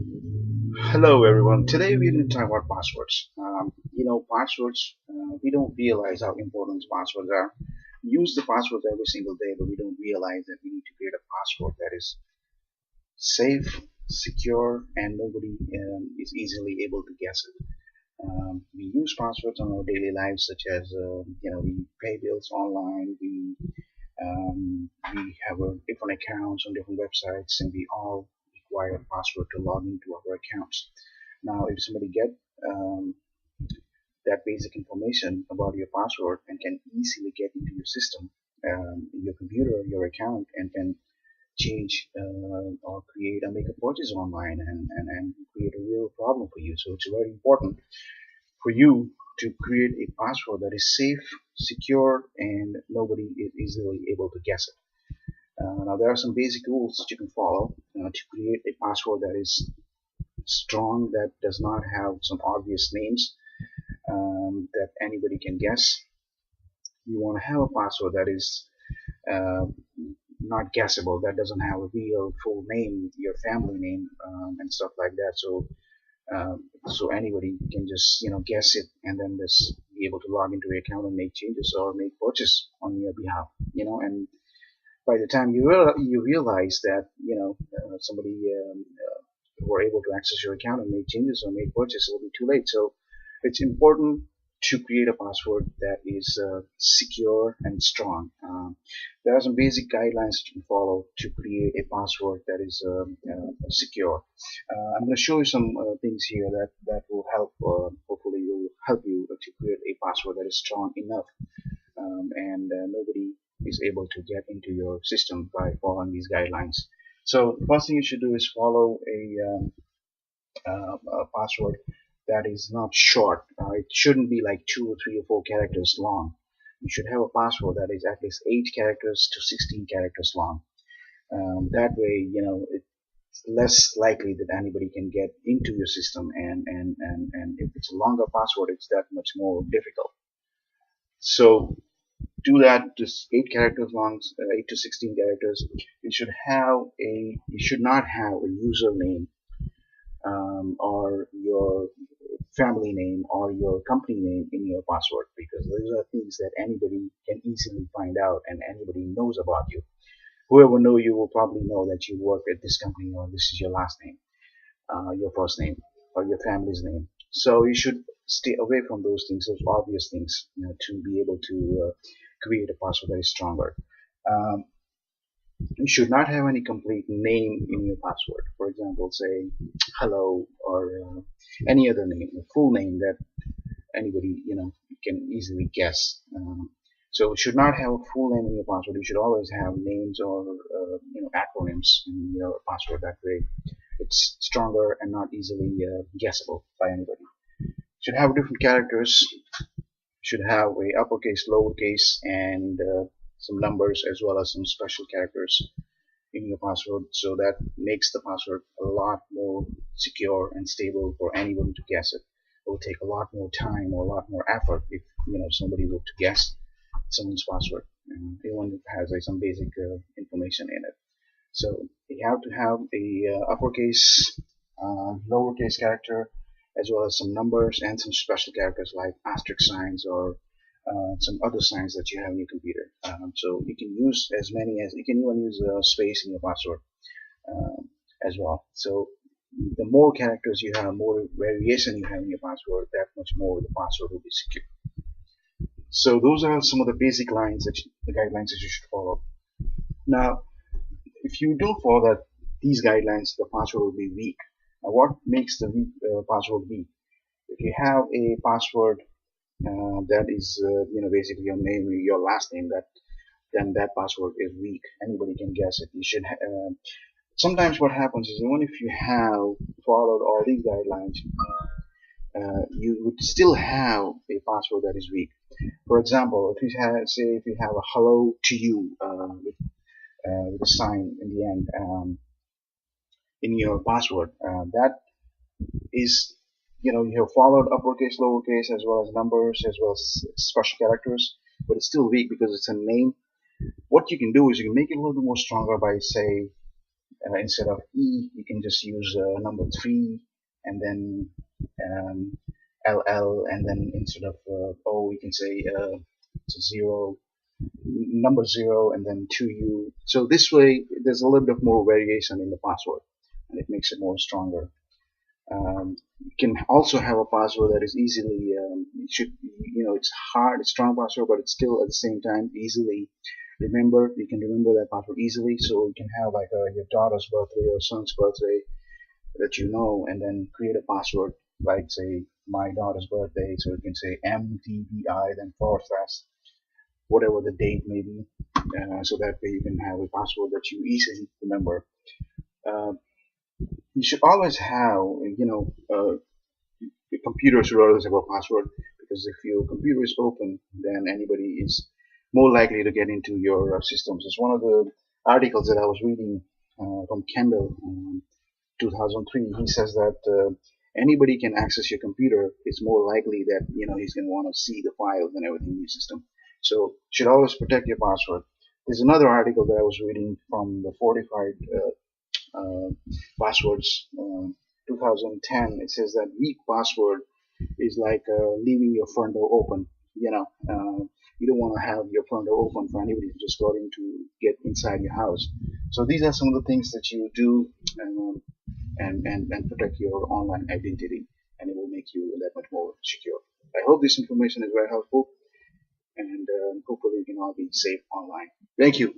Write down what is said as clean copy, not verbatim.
Hello everyone. Today we're going to talk about passwords. Passwords, we don't realize how important passwords are. We use the passwords every single day, but we don't realize that we need to create a password that is safe, secure, and nobody is easily able to guess it. We use passwords on our daily lives, such as we pay bills online, we have different accounts on different websites, and we all require a password to log into our accounts. Now, if somebody get um, that basic information about your password and can easily get into your system, your computer, your account, and can change or create or make a purchase online and create a real problem for you. So it's very important for you to create a password that is safe, secure, and nobody is easily able to guess it. Now there are some basic rules that you can follow to create a password that is strong, that does not have some obvious names that anybody can guess. You want to have a password that is uh, not guessable, that doesn't have a real full name, your family name, and stuff like that. So anybody can just guess it and then just be able to log into your account and make changes or make purchase on your behalf. And by the time you realize that somebody were able to access your account and make changes or make purchases, it will be too late. So it's important to create a password that is secure and strong. There are some basic guidelines that you can follow to create a password that is secure. I'm going to show you some things here that will help. Hopefully, will help you to create a password that is strong enough, and nobody is able to get into your system by following these guidelines. So the first thing you should do is follow a password that is not short. It shouldn't be like 2 or 3 or 4 characters long. You should have a password that is at least 8 characters to 16 characters long. That way, it's less likely that anybody can get into your system, and if it's a longer password, it's that much more difficult. So do that, just 8 characters long, 8 to 16 characters. You should not have a username or your family name or your company name in your password, because those are things that anybody can easily find out and anybody knows about you. Whoever know you will probably know that you work at this company, or this is your last name, your first name, or your family's name. So you should stay away from those things, those obvious things, to be able to create a password that is stronger. Um, you should not have any complete name in your password. For example, say hello or any other name, a full name that anybody can easily guess. So you should not have a full name in your password. You should always have names or acronyms in your password. That way, it's stronger and not easily guessable by anybody. You should have different characters. You should have a uppercase, lowercase, and some numbers, as well as some special characters in your password, so that makes the password a lot more secure and stable for anyone to guess it. It will take a lot more time or a lot more effort if somebody were to guess someone's password, even if it has some basic information in it. So you have to have a uppercase, lowercase character, as well as some numbers and some special characters like asterisk signs or some other signs that you have in your computer. So you can use as many as you can even use space in your password as well. So the more characters you have, more variation you have in your password, that much more the password will be secure. So those are some of the basic lines the guidelines that you should follow. Now, if you don't follow these guidelines, the password will be weak. Now, what makes the password weak? If you have a password that is basically your name, your last name, then that password is weak. Anybody can guess it. You should. Sometimes what happens is, even if you have followed all these guidelines, you would still have a password that is weak. For example, if you have a hello to you with a sign in the end in your password, that is, you have followed uppercase, lowercase, as well as numbers, as well as special characters, but it's still weak because it's a name. What you can do is you can make it a little bit more stronger by, say, instead of E, you can just use number 3, and then um, LL, and then instead of O, you can say zero, number 0, and then 2U. So this way, there's a little bit more variation in the password, and it makes it more stronger. You can also have a password that is easily, it's hard, it's strong password, but it's still at the same time easily remember. You can remember that password easily. So you can have like your daughter's birthday or son's birthday that you know, and then create a password like say my daughter's birthday. So you can say MDBI, then forward slash whatever the date may be. So that way you can have a password that you easily remember. Uh, you should always have, your computer should always have a password, because if your computer is open, then anybody is more likely to get into your systems. It's one of the articles that I was reading from Kendall, 2003. He says that anybody can access your computer. It's more likely that he's going to want to see the files and everything in your system. So you should always protect your password. There's another article that I was reading from the Fortified Passwords 2010. It says that weak password is like leaving your front door open. You don't want to have your front door open for anybody to just go in to get inside your house. So these are some of the things that you do, and protect your online identity, and it will make you that much more secure. I hope this information is very helpful, and hopefully you can all be safe online. Thank you.